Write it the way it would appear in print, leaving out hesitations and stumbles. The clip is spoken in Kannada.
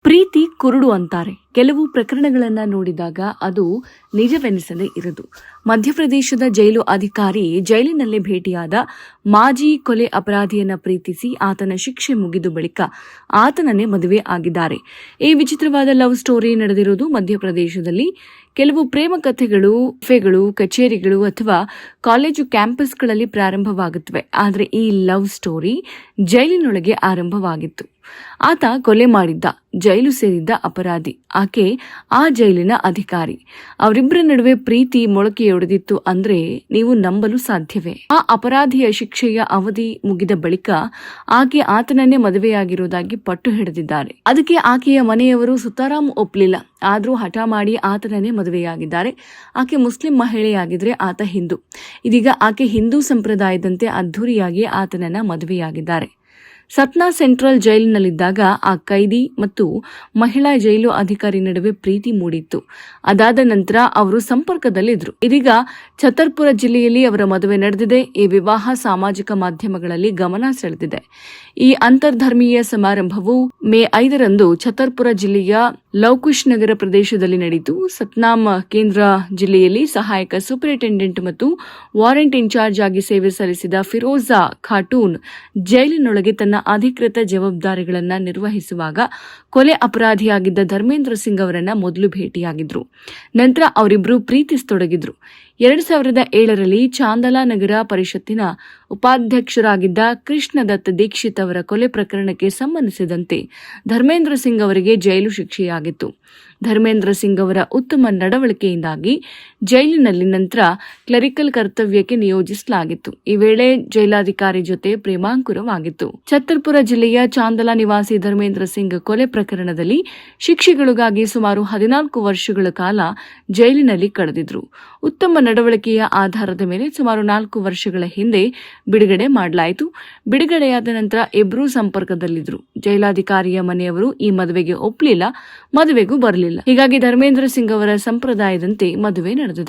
ಪ್ರೀತಿ ಕುರುಡು ಅಂತಾರೆ. ಕೆಲವು ಪ್ರಕರಣಗಳನ್ನ ನೋಡಿದಾಗ ಅದು ನಿಜವೆನಿಸದೇ ಇರದು. ಮಧ್ಯಪ್ರದೇಶದ ಜೈಲು ಅಧಿಕಾರಿ ಜೈಲಿನಲ್ಲೇ ಭೇಟಿಯಾದ ಮಾಜಿ ಕೊಲೆ ಅಪರಾಧಿಯನ್ನ ಪ್ರೀತಿಸಿ ಆತನ ಶಿಕ್ಷೆ ಮುಗಿದ ಬಳಿಕ ಆತನನ್ನೇ ಮದುವೆ ಆಗಿದ್ದಾರೆ. ಈ ವಿಚಿತ್ರವಾದ ಲವ್ ಸ್ಟೋರಿ ನಡೆದಿರುವುದು ಮಧ್ಯಪ್ರದೇಶದಲ್ಲಿ. ಕೆಲವು ಪ್ರೇಮ ಕಥೆಗಳು ಕೆಫೆಗಳು, ಕಚೇರಿಗಳು ಅಥವಾ ಕಾಲೇಜು ಕ್ಯಾಂಪಸ್ಗಳಲ್ಲಿ ಪ್ರಾರಂಭವಾಗುತ್ತವೆ. ಆದರೆ ಈ ಲವ್ ಸ್ಟೋರಿ ಜೈಲಿನೊಳಗೆ ಆರಂಭವಾಗಿತ್ತು. ಆತ ಕೊಲೆ ಮಾಡಿದ್ದ, ಜೈಲು ಸೇರಿದ್ದ ಅಪರಾಧಿ, ಆಕೆ ಆ ಜೈಲಿನ ಅಧಿಕಾರಿ. ಅವರಿಬ್ಬರ ನಡುವೆ ಪ್ರೀತಿ ಮೊಳಕೆಯೊಡೆದಿತ್ತು ಅಂದ್ರೆ ನೀವು ನಂಬಲು ಸಾಧ್ಯವೇ? ಆ ಅಪರಾಧಿಯ ಶಿಕ್ಷೆಯ ಅವಧಿ ಮುಗಿದ ಬಳಿಕ ಆಕೆ ಆತನನ್ನೇ ಮದುವೆಯಾಗಿರುವುದಾಗಿ ಪಟ್ಟು ಹಿಡಿದಿದ್ದಾರೆ. ಅದಕ್ಕೆ ಆಕೆಯ ಮನೆಯವರು ಸುತಾರಾಮ್ ಒಪ್ಪಲಿಲ್ಲ. ಆದರೂ ಹಠ ಮಾಡಿ ಆತನನ್ನೇ ಮದುವೆಯಾಗಿದ್ದಾರೆ. ಆಕೆ ಮುಸ್ಲಿಂ ಮಹಿಳೆಯಾಗಿದ್ರೆ ಆತ ಹಿಂದೂ. ಇದೀಗ ಆಕೆ ಹಿಂದೂ ಸಂಪ್ರದಾಯದಂತೆ ಅದ್ಧೂರಿಯಾಗಿ ಆತನನ್ನ ಮದುವೆಯಾಗಿದ್ದಾರೆ. ಸತ್ನಾ ಸೆಂಟ್ರಲ್ ಜೈಲಿನಲ್ಲಿದ್ದಾಗ ಆ ಕೈದಿ ಮತ್ತು ಮಹಿಳಾ ಜೈಲು ಅಧಿಕಾರಿ ನಡುವೆ ಪ್ರೀತಿ ಮೂಡಿತ್ತು. ಅದಾದ ನಂತರ ಅವರು ಸಂಪರ್ಕದಲ್ಲಿದ್ದರು. ಇದೀಗ ಛತರ್ಪುರ ಜಿಲ್ಲೆಯಲ್ಲಿ ಅವರ ಮದುವೆ ನಡೆದಿದೆ. ಈ ವಿವಾಹ ಸಾಮಾಜಿಕ ಮಾಧ್ಯಮಗಳಲ್ಲಿ ಗಮನ ಸೆಳೆದಿದೆ. ಈ ಅಂತರ್ಧರ್ಮೀಯ ಸಮಾರಂಭವು ಮೇ 5ರಂದು ಛತರ್ಪುರ ಜಿಲ್ಲೆಯ ಲೌಕುಶ್ ನಗರ ಪ್ರದೇಶದಲ್ಲಿ ನಡೆಯಿತು. ಸತ್ನಾಮ್ ಕೇಂದ್ರ ಜಿಲ್ಲೆಯಲ್ಲಿ ಸಹಾಯಕ ಸೂಪರಿಂಟೆಂಡೆಂಟ್ ಮತ್ತು ವಾರೆಂಟ್ ಇನ್ಚಾರ್ಜ್ ಆಗಿ ಸೇವೆ ಸಲ್ಲಿಸಿದ ಫಿರೋಜಾ ಖಾಟೂನ್ ಜೈಲಿನೊಳಗೆ ತನ್ನ ಅಧಿಕೃತ ಜವಾಬ್ದಾರಿಗಳನ್ನು ನಿರ್ವಹಿಸುವಾಗ ಕೊಲೆ ಅಪರಾಧಿಯಾಗಿದ್ದ ಧರ್ಮೇಂದ್ರ ಸಿಂಗ್ ಅವರನ್ನ ಮೊದಲು ಭೇಟಿಯಾಗಿದ್ರು. ನಂತರ ಅವರಿಬ್ಬರು ಪ್ರೀತಿಸತೊಡಗಿದ್ರು. 2007ರಲ್ಲಿ ಚಾಂದಲಾ ನಗರ ಪರಿಷತ್ತಿನ ಉಪಾಧ್ಯಕ್ಷರಾಗಿದ್ದ ಕೃಷ್ಣದತ್ ದೀಕ್ಷಿತ್ ಅವರ ಕೊಲೆ ಪ್ರಕರಣಕ್ಕೆ ಸಂಬಂಧಿಸಿದಂತೆ ಧರ್ಮೇಂದ್ರ ಸಿಂಗ್ ಅವರಿಗೆ ಜೈಲು ಶಿಕ್ಷೆಯಾಗಿತ್ತು. ಧರ್ಮೇಂದ್ರ ಸಿಂಗ್ ಅವರ ಉತ್ತಮ ನಡವಳಿಕೆಯಿಂದಾಗಿ ಜೈಲಿನಲ್ಲಿ ನಂತರ ಕ್ಲರಿಕಲ್ ಕರ್ತವ್ಯಕ್ಕೆ ನಿಯೋಜಿಸಲಾಗಿತ್ತು. ಈ ವೇಳೆ ಜೈಲಾಧಿಕಾರಿ ಜೊತೆ ಪ್ರೇಮಾಂಕುರವಾಗಿತ್ತು. ಛತ್ತರ್ಪುರ ಜಿಲ್ಲೆಯ ಚಾಂದಲಾ ನಿವಾಸಿ ಧರ್ಮೇಂದ್ರ ಸಿಂಗ್ ಕೊಲೆ ಪ್ರಕರಣದಲ್ಲಿ ಶಿಕ್ಷೆಗಳಿಗಾಗಿ ಸುಮಾರು 14 ವರ್ಷಗಳ ಕಾಲ ಜೈಲಿನಲ್ಲಿ ಕಳೆದಿದ್ರು. ಉತ್ತಮ ನಡವಳಿಕೆಯ ಆಧಾರದ ಮೇಲೆ ಸುಮಾರು 4 ವರ್ಷಗಳ ಹಿಂದೆ ಬಿಡುಗಡೆ ಮಾಡಲಾಯಿತು. ಬಿಡುಗಡೆಯಾದ ನಂತರ ಇಬ್ಬರೂ ಸಂಪರ್ಕದಲ್ಲಿದ್ರು. ಜೈಲಾಧಿಕಾರಿಯ ಮನೆಯವರು ಈ ಮದುವೆಗೆ ಒಪ್ಪಲಿಲ್ಲ, ಮದುವೆಗೂ ಬರಲಿಲ್ಲ. ಹೀಗಾಗಿ ಧರ್ಮೇಂದ್ರ ಸಿಂಗ್ ಅವರ ಸಂಪ್ರದಾಯದಂತೆ ಮದುವೆ ನಡೆದಿದೆ.